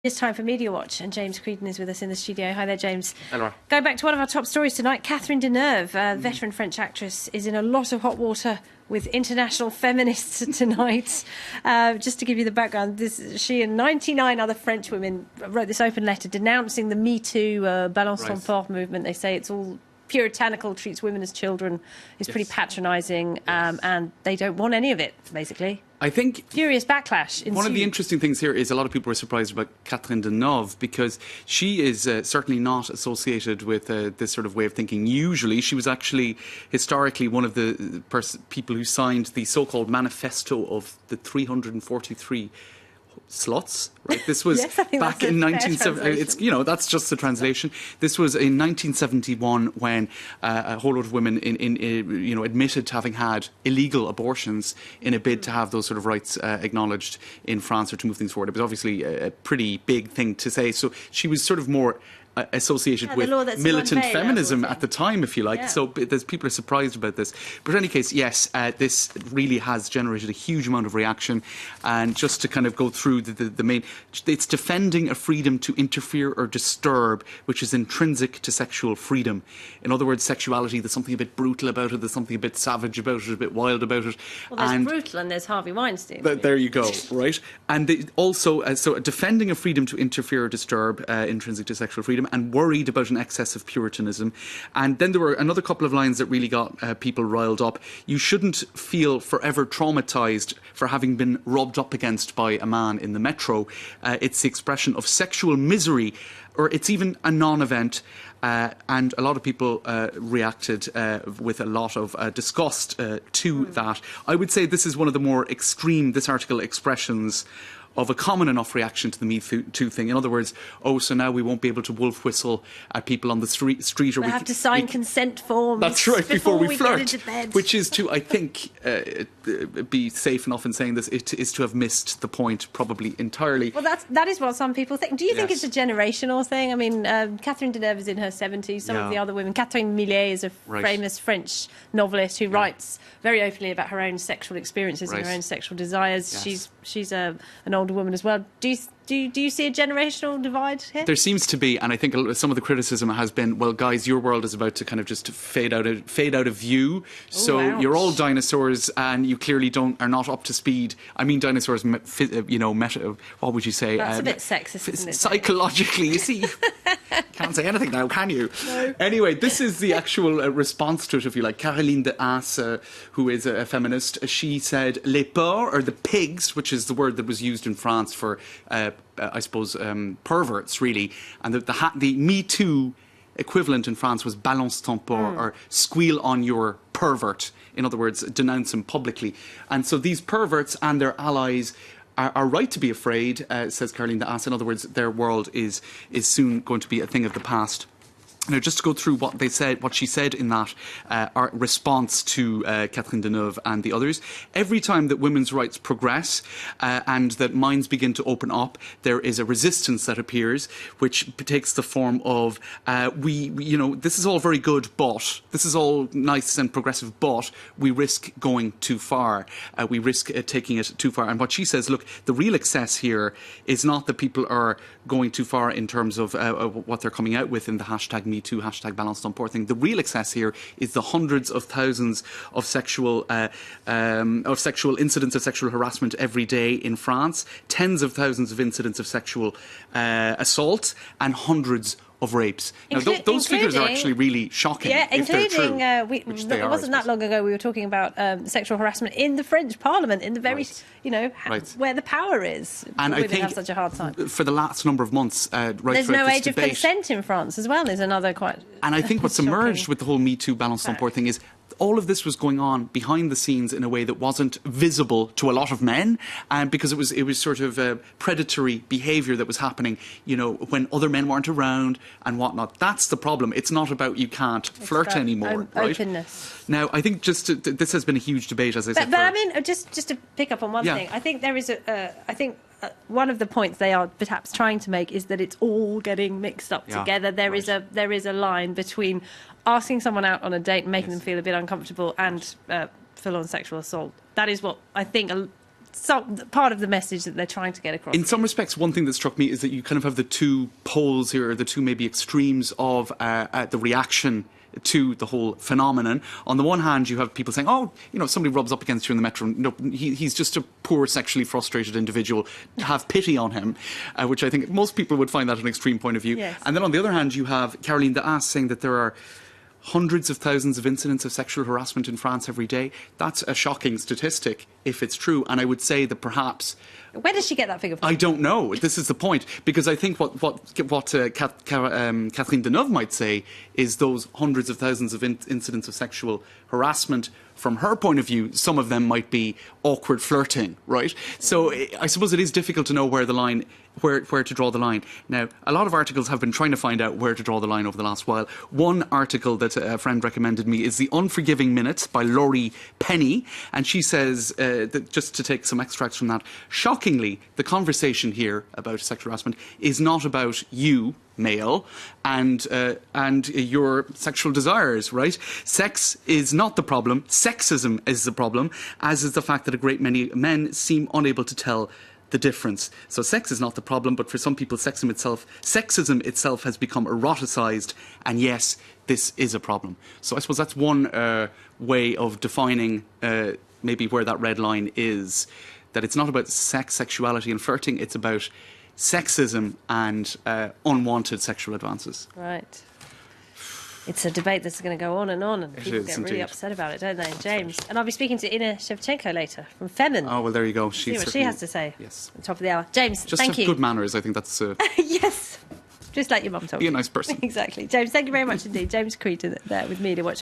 It's time for Media Watch, and James Creedon is with us in the studio. Hi there, James. Hello. Going back to one of our top stories tonight, Catherine Deneuve, veteran French actress, is in a lot of hot water with international feminists tonight. Just to give you the background, she and 99 other French women wrote this open letter denouncing the Me Too, Balance ton porte movement. They say it's all puritanical, treats women as children, is pretty patronising, and they don't want any of it, basically. I think furious backlash ensued. One of the interesting things here is a lot of people are surprised about Catherine Deneuve because she is certainly not associated with this sort of way of thinking. Usually, she was actually historically one of the people who signed the so-called manifesto of the 343 sluts, right? This was yes, back in 1970. It's, you know, that's just the translation. This was in 1971 when a whole lot of women admitted to having had illegal abortions in a bid to have those sort of rights acknowledged in France or to move things forward. It was obviously a pretty big thing to say. So she was sort of more associated with militant feminism at the time, if you like. So people are surprised about this. But in any case, yes, this really has generated a huge amount of reaction. And just to kind of go through the main, it's defending a freedom to interfere or disturb, which is intrinsic to sexual freedom. In other words, sexuality, there's something a bit brutal about it, there's something a bit savage about it, a bit wild about it. Well, there's brutal and there's Harvey Weinstein. There you go, right? And also, so defending a freedom to interfere or disturb, intrinsic to sexual freedom, and worried about an excess of Puritanism. And then there were another couple of lines that really got people riled up. You shouldn't feel forever traumatised for having been rubbed up against by a man in the metro. It's the expression of sexual misery, or it's even a non-event. And a lot of people reacted with a lot of disgust to that. I would say this is one of the more extreme, this article, expressions of a common enough reaction to the Me Too thing. In other words, so now we won't be able to wolf whistle at people on the street, or we have to sign consent forms. That's right, before we flirt, get into bed. Which is to, I think, be safe enough in saying this, it is to have missed the point probably entirely. Well, that is what some people think. Do you think it's a generational thing? I mean, Catherine Deneuve is in her 70s. Some of the other women, Catherine Millet is a famous French novelist who writes very openly about her own sexual experiences and her own sexual desires. Yes. She's an older woman as well. Do you see a generational divide here? There seems to be, and I think some of the criticism has been, well, guys, your world is about to kind of just fade out of view. So you're all dinosaurs, and you clearly are not up to speed. I mean, dinosaurs, what would you say? That's a bit sexist, isn't it? Psychologically, you see, can't say anything now, can you? No. Anyway, this is the actual response to it, if you like. Caroline Denounce, who is a feminist, she said, "Les porcs," or the pigs, which is the word that was used in France for I suppose, perverts, really. And the Me Too equivalent in France was balance ton porc, or squeal on your pervert. In other words, denounce him publicly. And so these perverts and their allies are right to be afraid, says Caroline Denounce. In other words, their world is soon going to be a thing of the past. Now, just to go through what she said in that response to Catherine Deneuve and the others, every time that women's rights progress and that minds begin to open up, there is a resistance that appears, which takes the form of this is all very good, but this is all nice and progressive, but we risk going too far. We risk taking it too far. And what she says, look, the real excess here is not that people are going too far in terms of what they're coming out with in the hashtag Me Too, hashtag balance ton porc thing. The real excess here is the hundreds of thousands of sexual incidents of sexual harassment every day in France, tens of thousands of incidents of sexual assault, and hundreds of rapes. Now, those figures are actually really shocking. Yeah, if they're including, true, it wasn't that long ago we were talking about sexual harassment in the French Parliament, in the very, where the power is. And women I think have such a hard time. For the last number of months, there's no age of consent in France as well. There's another quite. And I think what's emerged with the whole Me Too, balance ton porc thing is all of this was going on behind the scenes in a way that wasn't visible to a lot of men, and because it was sort of predatory behaviour that was happening, when other men weren't around and whatnot. That's the problem. It's not about you can't flirt anymore, right? Openness. Now, I think this has been a huge debate, as I said. But I mean, just to pick up on one thing, I think there is one of the points they are perhaps trying to make is that it's all getting mixed up together. There is a line between asking someone out on a date and making them feel a bit uncomfortable and full-on sexual assault. That is what I think part of the message that they're trying to get across. In some respects, one thing that struck me is that you kind of have the two poles here, or the two maybe extremes of the reaction to the whole phenomenon. On the one hand, you have people saying, oh, somebody rubs up against you in the metro. No, he's just a poor, sexually frustrated individual. Have pity on him, which I think most people would find that an extreme point of view. Yes. And then on the other hand, you have Caroline D'Ass saying that there are hundreds of thousands of incidents of sexual harassment in France every day. That's a shocking statistic, if it's true. And I would say that perhaps... Where does she get that figure from? I don't know. This is the point. Because I think what Catherine Deneuve might say is those hundreds of thousands of incidents of sexual harassment, from her point of view, some of them might be awkward flirting, right? So I suppose it is difficult to know where to draw the line. Now, a lot of articles have been trying to find out where to draw the line over the last while. One article that a friend recommended me is The Unforgiving Minutes by Laurie Penny, and she says, that just to take some extracts from that, shockingly, the conversation here about sexual harassment is not about you, male, and your sexual desires, right? Sex is not the problem. Sexism is the problem, as is the fact that a great many men seem unable to tell the difference. So sex is not the problem, but for some people, sexism itself has become eroticized, and yes, this is a problem. So I suppose that's one way of defining maybe where that red line is, that it's not about sex, sexuality and flirting, it's about sexism and unwanted sexual advances. Right. It's a debate that's going to go on, and people get really indeed. upset about it, don't they, James? And I'll be speaking to Ina Shevchenko later from Femin. Oh, well, there you go. See what she has to say. Yes. At the top of the hour. James, Just thank have you. good manners. I think that's... Yes. Just like your mum told Be you. a nice person. Exactly. James, thank you very much indeed. James Creed there with me to watch.